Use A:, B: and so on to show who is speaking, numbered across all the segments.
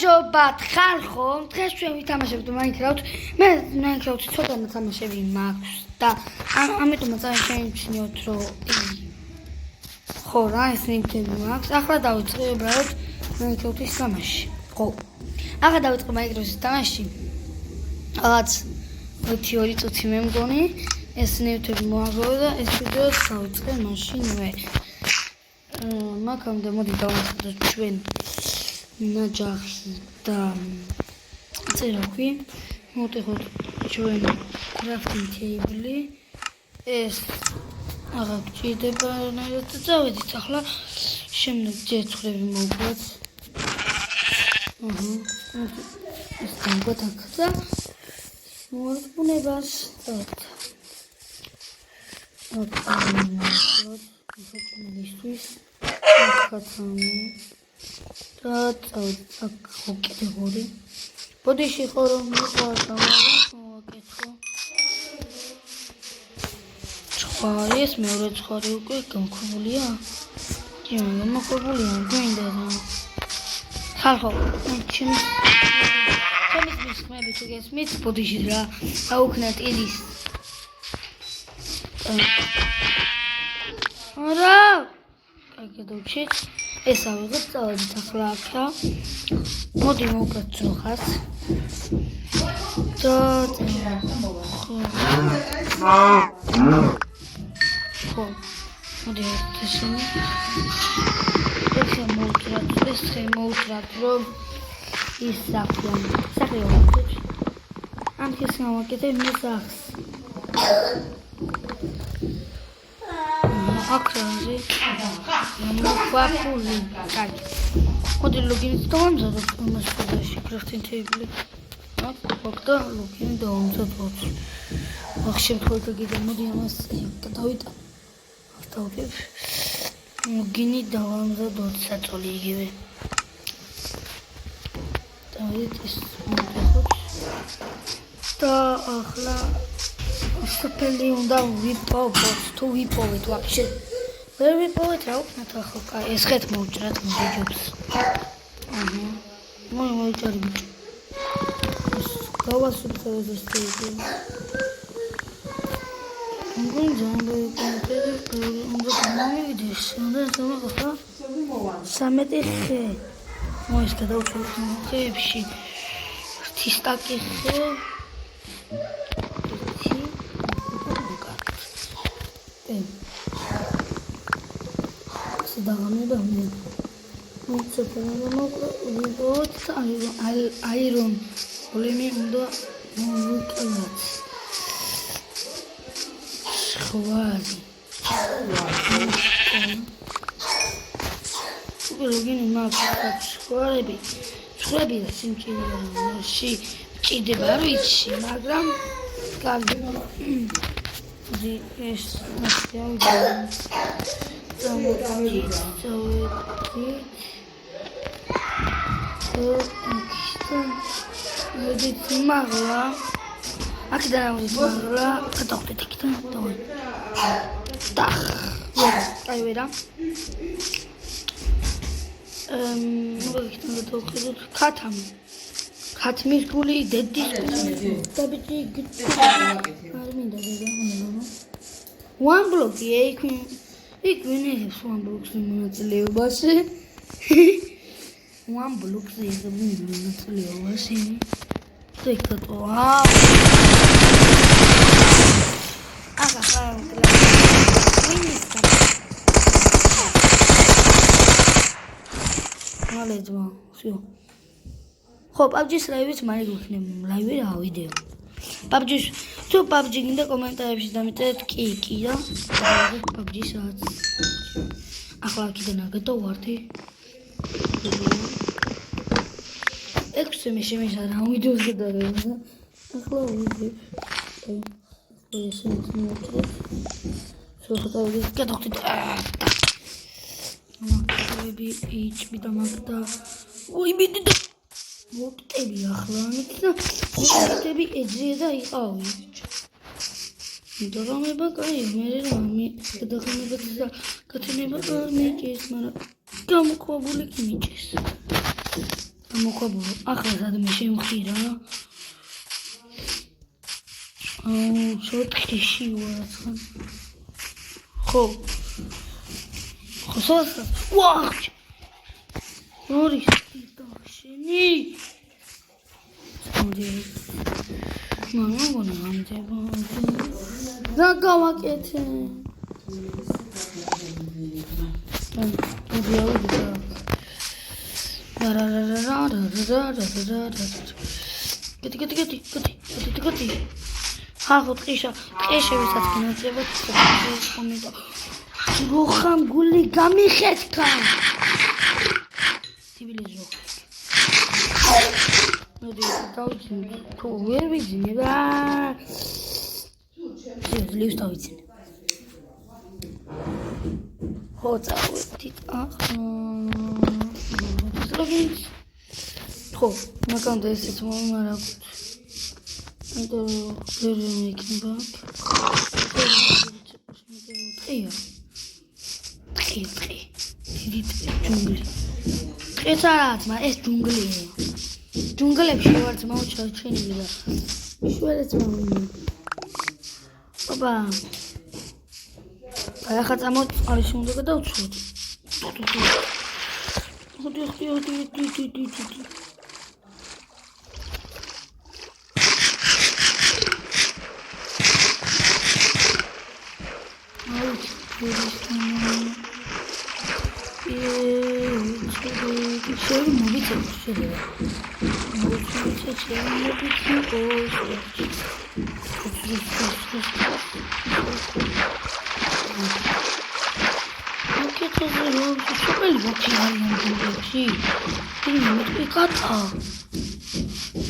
A: გამარჯობათ ხალხო, დღეს ჩვენ ვითამაშებთ Minecraft. მე Minecraft ცოტა თამაშები მაქვს და ამიტომაც შეიმჩნიოთ რომ ხო რა ეს ნიმთები მაქვს. ახლა დავიწყე უბრალოდ Minecraft-ის თამაში. ხო. ახლა დავიწყე Minecraft-ის თამაში. რაღაც 2 წუთი მე მგონი ეს ნიმთები მოაგროვე და ეს ვიდეო დავიწყე მაშინვე. მაგამდე მოდი დავასწროთ ჩვენ ნაჯახი და წერაქვი. მოვიტეხოთ ჩვენ crafting table. ეს აღარ გჭირდება რაიმედ და წავედით ახლა შემდეგ ჯერცხრები მოვუყვეთ. ეს გამოგათა და მოვარდნებას წავედით. ხოჭმელისთვის ხაცამი და წავედით აქ კიდევ ბოდიში ხო რომ მოყვარს მოვაკეთო. ეს მეორე ცხარი უკვე გამქობულია? ჯერ გამქობულია, გვინდა რა. ხალხო, ჩემს მისხმები თუ გესმით ბოდიში რა, აუქნათ იდის. არა! კარგი დავჩით. ეს ავიღოთ, წავედით ახლა აქა. მოდი მოვკეთ ძროხას. და ხო, მოდი ესენი. ეს მოვუტრათ, რომ ის სახე ვაკეთებ. ან ეს გავაკეთებ მისახს. აკრაზე. მოყვაფული. კარგი. მოდი ლოგინით დავამზადოთ ამას ფოდაში crafting table. და ლოგინი დავამზადოთ. ახ შემთხვევით კიდე მოდი ამას დავიტან. დავდებ. ლოგინი დავამზადოთ საწოლი იგივე. დავით ეს მოვიხოთ. და ახლა სოფელი უნდა ვიპოვოთ, თუ ვიპოვეთ ვაფშე. ვერ ვიპოვეთ რა უკნათ ახლა. კაი, ეს ხეთ მოვჭრათ მოგიჯობს. მოიჭარბი. გავასუფთავოთ ეს ტიპი. უნდა გამოვიდეს, უნდა ახლა 13 ხე. მოის გადავწყვეტ ხეებში. ღვთის სტაკი ხე. დაღამება მე მოცოფერმოგოთ აირონ ოლემი უნდა მოვიკლოთ ხვარი ლოგინი მაქვს ხვარები და სიმჭიდეში ჭიდება არ ვიცი მაგრამ კარგი ეს მასწავლე ვიდით მაგლა აქედან ავიღე გადავდეთ იქიდან და აი ვერა მოგიქთან გადავხედოთ ქათმის გული დედის და ბიჭი არ მინდა დედა one block იქ ვინერებს one block-ზე მონაწილეობაში one block-ზე მონაწილეობაში დექატო ახლა მალეძმა всё ხო PUBG-ს ლაივიც მაინც ვიქნებ ლაივი რა ვიდეო PUBG-ს თუ PUBG გინდა კომენტარებში დამიწერეთ კი და PUBG-საც ახლა კიდე ნაგადო ვარდი 6 მე შემეშა რა ვიდეოს გადავიღე ახლა ვიდებ ეს მოწყვეტ სოხტავი გადავხდით მაგები HP და მაგდა ой მიდი და მოვტები ახლა ამით და ხუთები ეძრია და იყავი მიდრომება კაი მე რა გადახმება და კათენება მიჭის მაგრამ გამოყვებული კი მიჭის მოყვებულო ახლა სადმე შემხირა შოტში ვარცხან ხო ხოსა ვაჩ ნორის ტიტოშენი მამონო ამდება რა გავაკეთე გეტი ხახო ტყიშა ტყიშევისაც გინოძებოთ კომენტო როხამ გული გამიხეთქა ტიბილიზო მოდი დავიძინე თუ ვერ ვიძინე რა ლივს დავიძინე ხო წავედით ხო მაგამდე ესეც მომარა ვერ მეკნება ტყე დიდი ჯუნგლი ეს არაა მაგრამ ეს ჯუნგლია ჯუნგლებში ვარ ძმაო ჩაჩენილი და მშვენივრად მომი აბა ახლა წამოწყალში უნდა გადავწვოთ ხოდი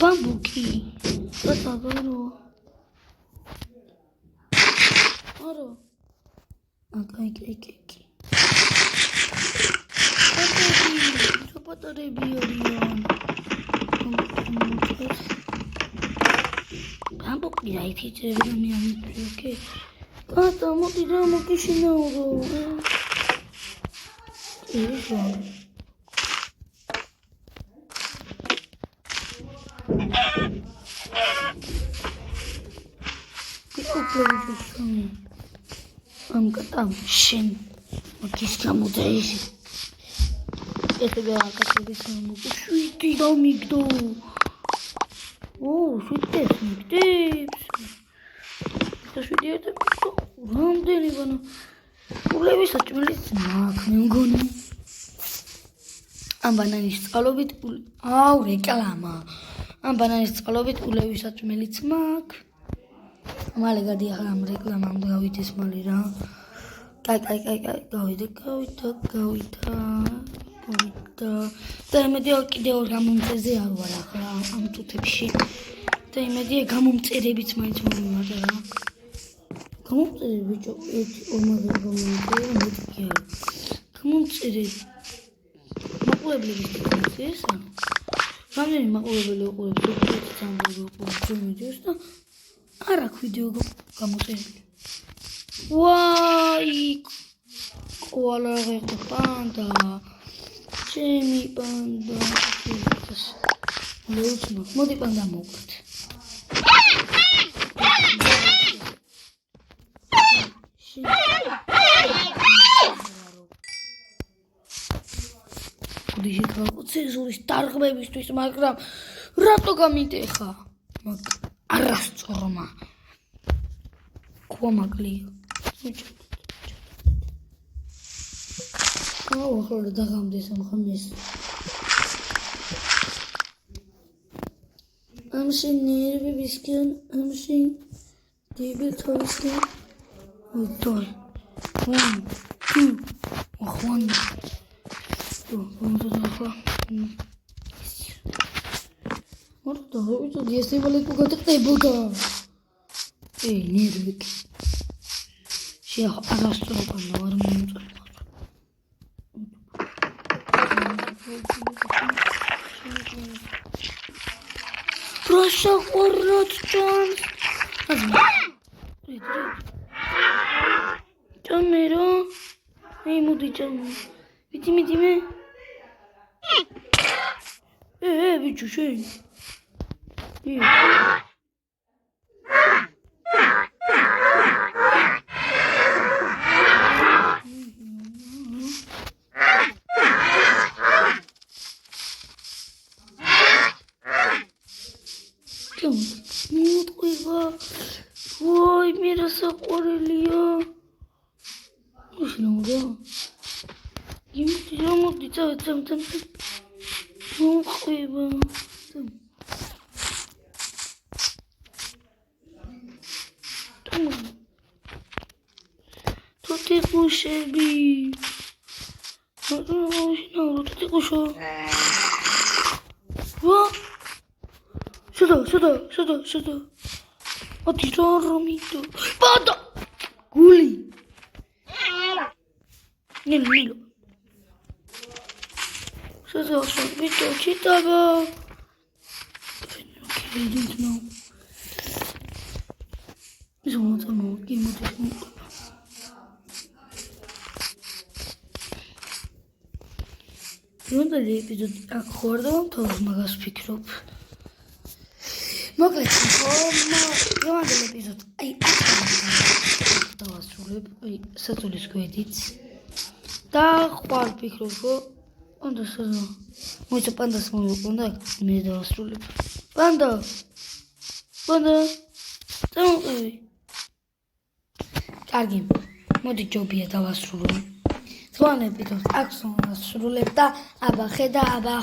A: ბამბუკი კატაგარო არო აკაიკი ჩოპატარები არიან ბამბუკი რაითიჭები მე ამიწევ კატა მოდი რა მოგიშინაურო ისო ამ კატამ შენ მაგის გამოდაიში ესეა კაცების მოგუშვიდი დამიგდო შვიდებს მიგდებს შვიდიეთ რამდენი ვანა ულევის საჭმელიც მაქვს მე მგონი ამ ბანანის წყალობით რეკლამა ამ ბანანის წყალობით ულევის საჭმელიც მაქვს მალე გადიახ ამ რეკლამამდე გავიდეს მალე რა კაი გავიდა და იმედია კიდევ გამომწერზე არ ვარ ახლა ამ წუთებში და იმედია გამომწერებიც მაინც მომიმართა რა გამომწერე ბიჭო ერთი ორმაგერ გამომწერე მეტი არა გამომწერე მაყურებლების ესა რამდენი მაყურებელი უყურებს ზოგიერთი სამბურგო უყურებს ვიდეოს და არ აქვს ვიდეო გამოწერილი ვაი კოალა ღერდა პანდა ჩემი პანდა ლეუცმა მოდი პანდა მოვკვეთ კუდიში ხალხო ცენზურის დარღვევისთვის მაგრამ რატო გამიტეხა არასწორმა ქვამაკლია ახლა დაღამდეს ამ ხამეს ამში ნერვებისკენ ამში დებეთავისკენ უთოი ახوان მორდო ეს ვიდეო გადაგდებოდა ნერვიკი არასწორობა არ მომწონს Proszę urwać czas. Czamero. Ej, młody czam. Widzimy. ბიჭო შენ. მოტყვა. ვაი, მე რა საყვარელია. უშნაურა. იმით რომ მოდი წავეცამ. მოტყვა. თუთი გუშები. უშნაურა, თუთი გუშო. ვა შოდა. ათი რომიტო. ბადა. გული. ნილო. შოდა ვიტო ჩიტაბა. კიდინტნო. ზომოთამო გიმოდისმო. ნუ ეპიზოდი აქ ხوارდა თავს მაგას ფიქრობ. მოკლედ რომანტიკულ ეპიზოდს აი აქ დავასრულებ აი საწოლის გვერდით და ხوار ფიქრობ რომ უნდა სეზო მოიცა პანდას მომიყვანდა მე დავასრულებ პანდა წამოყვი კარგი მოდი ჯობია დავასრულო ზვან ეპიზოდს აქ სრულებ და აბა ხედა აბა